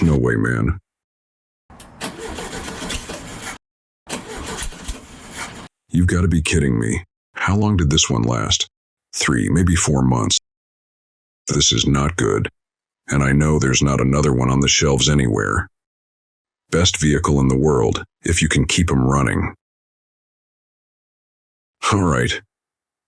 No way, man. You've got to be kidding me. How long did this one last? 3, maybe 4 months. This is not good. And I know there's not another one on the shelves anywhere. Best vehicle in the world, if you can keep them running. All right.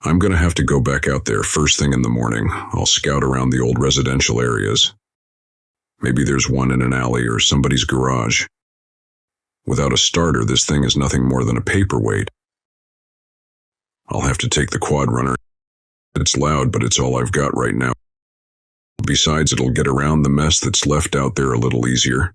I'm going to have to go back out there first thing in the morning. I'll scout around the old residential areas. Maybe there's one in an alley or somebody's garage. Without a starter, this thing is nothing more than a paperweight. I'll have to take the quad runner. It's loud, but it's all I've got right now. Besides, it'll get around the mess that's left out there a little easier.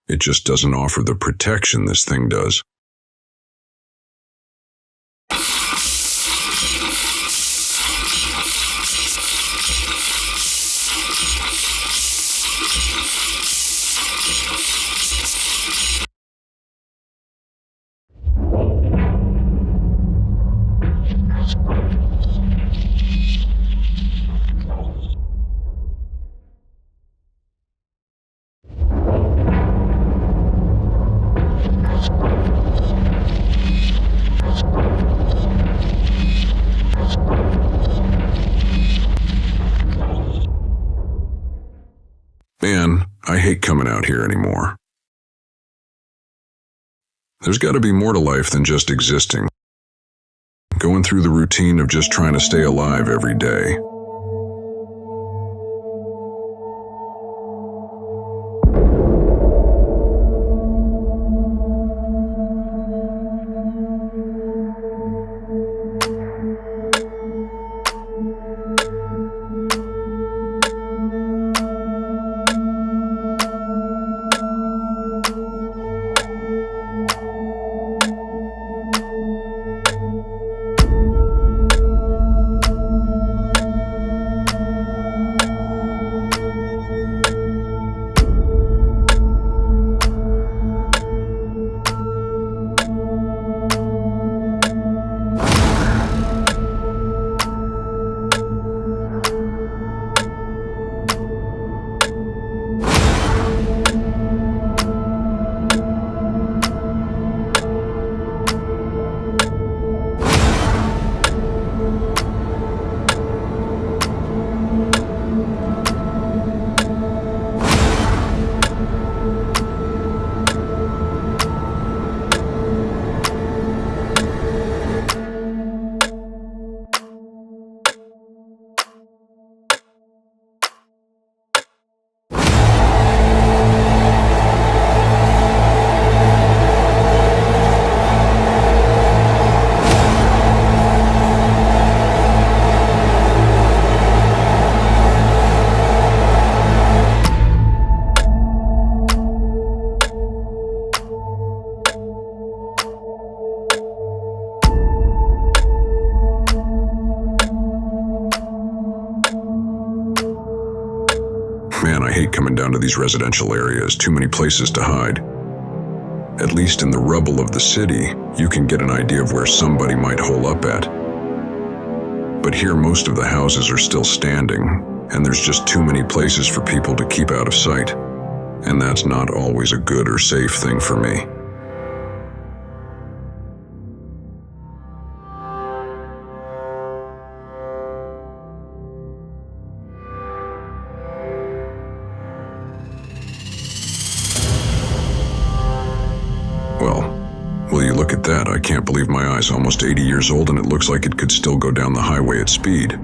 It just doesn't offer the protection this thing does. Man, I hate coming out here anymore. There's got to be more to life than just existing. Going through the routine of just trying to stay alive every day. Man, I hate coming down to these residential areas. Too many places to hide. At least in the rubble of the city, you can get an idea of where somebody might hole up at. But here most of the houses are still standing, and there's just too many places for people to keep out of sight. And that's not always a good or safe thing for me. Will you look at that? I can't believe my eyes. Almost 80 years old, and it looks like it could still go down the highway at speed.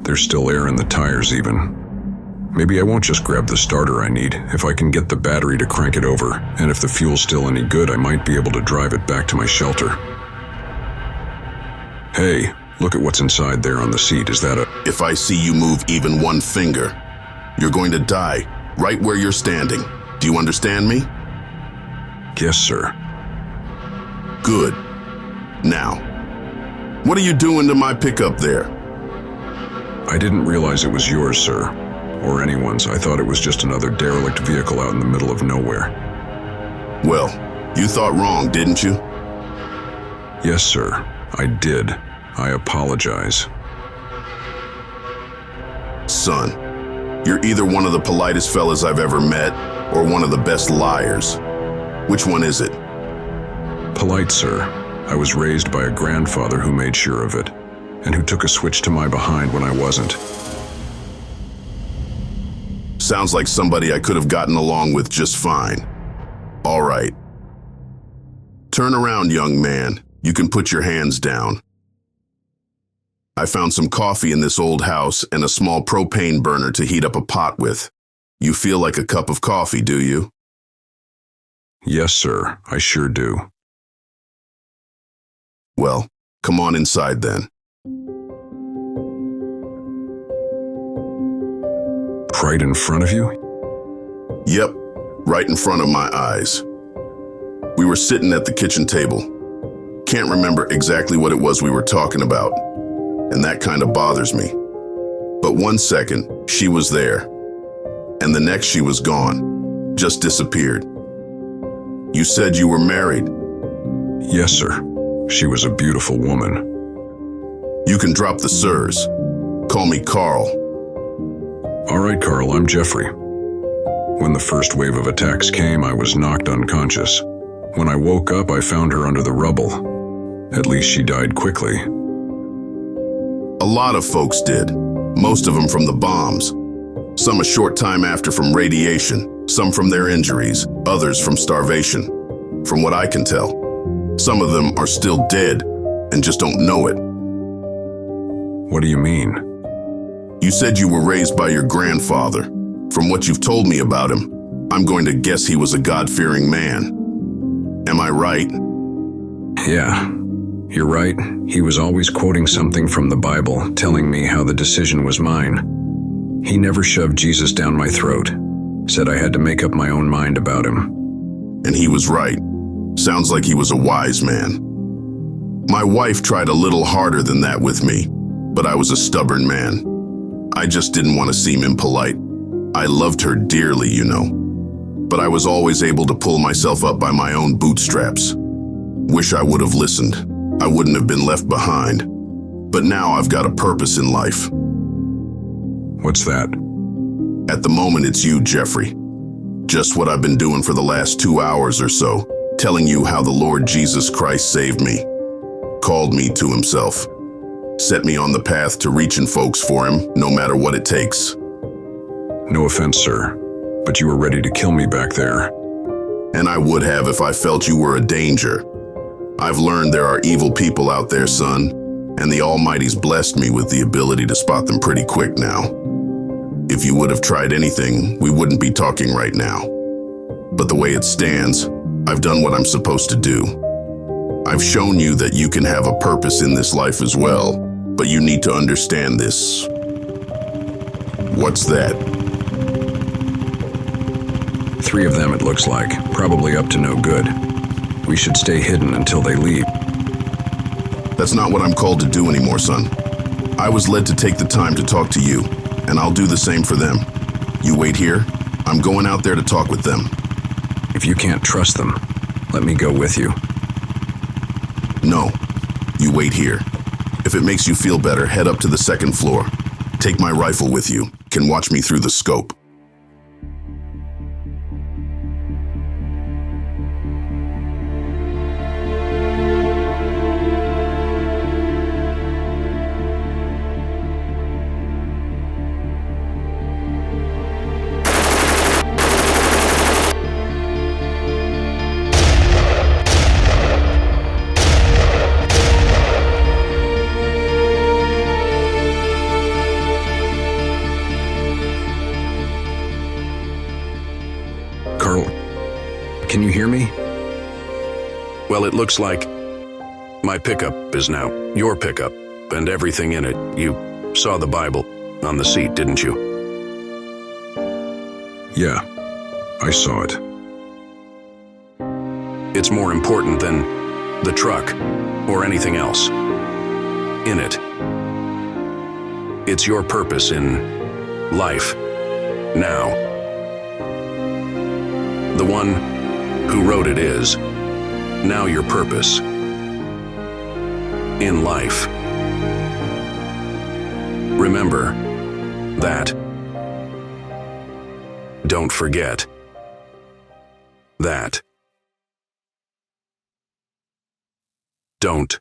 There's still air in the tires even. Maybe I won't just grab the starter I need. If I can get the battery to crank it over, and if the fuel's still any good, I might be able to drive it back to my shelter. Hey, look at what's inside there on the seat. Is that a... If I see you move even one finger, you're going to die right where you're standing. Do you understand me? Yes, sir. Good. Now, what are you doing to my pickup there? I didn't realize it was yours, sir. Or anyone's. I thought it was just another derelict vehicle out in the middle of nowhere. Well, you thought wrong, didn't you? Yes, sir. I did. I apologize. Son, You're either one of the politest fellas I've ever met, or one of the best liars. Which one is it? Polite, sir. I was raised by a grandfather who made sure of it, and who took a switch to my behind when I wasn't. Sounds like somebody I could have gotten along with just fine. All right. Turn around, young man. You can put your hands down. I found some coffee in this old house and a small propane burner to heat up a pot with. You feel like a cup of coffee, do you? Yes, sir, I sure do. Well, come on inside then. Right in front of you? Yep, right in front of my eyes. We were sitting at the kitchen table. Can't remember exactly what it was we were talking about, and that kind of bothers me. But 1 second, she was there, and the next she was gone, just disappeared. You said you were married. Yes, sir. She was a beautiful woman. You can drop the sirs. Call me Carl. All right, Carl, I'm Jeffrey. When the first wave of attacks came, I was knocked unconscious. When I woke up, I found her under the rubble. At least she died quickly. A lot of folks did, most of them from the bombs. Some a short time after from radiation, some from their injuries, others from starvation. From what I can tell, some of them are still dead and just don't know it. What do you mean? You said you were raised by your grandfather. From what you've told me about him, I'm going to guess he was a God-fearing man. Am I right? Yeah, you're right. He was always quoting something from the Bible, telling me how the decision was mine. He never shoved Jesus down my throat, said I had to make up my own mind about him. And he was right. Sounds like he was a wise man. My wife tried a little harder than that with me, but I was a stubborn man. I just didn't want to seem impolite. I loved her dearly, you know. But I was always able to pull myself up by my own bootstraps. Wish I would have listened. I wouldn't have been left behind. But now I've got a purpose in life. What's that? At the moment, it's you, Jeffrey. Just what I've been doing for the last 2 hours or so, telling you how the Lord Jesus Christ saved me, called me to himself, set me on the path to reaching folks for him, no matter what it takes. No offense, sir, but you were ready to kill me back there. And I would have if I felt you were a danger. I've learned there are evil people out there, son, and the Almighty's blessed me with the ability to spot them pretty quick now. If you would have tried anything, we wouldn't be talking right now. But the way it stands, I've done what I'm supposed to do. I've shown you that you can have a purpose in this life as well, but you need to understand this. What's that? 3 of them, it looks like, probably up to no good. We should stay hidden until they leave. That's not what I'm called to do anymore, son. I was led to take the time to talk to you, and I'll do the same for them. You wait here. I'm going out there to talk with them. If you can't trust them, let me go with you. No, you wait here. If it makes you feel better, head up to the 2nd floor. Take my rifle with you. Can watch me through the scope. Carl, can you hear me? Well, it looks like my pickup is now your pickup, and everything in it. You saw the Bible on the seat, didn't you? Yeah, I saw it. It's more important than the truck or anything else in it. It's your purpose in life now. The one who wrote it is now your purpose in life. Remember that Don't forget that. Don't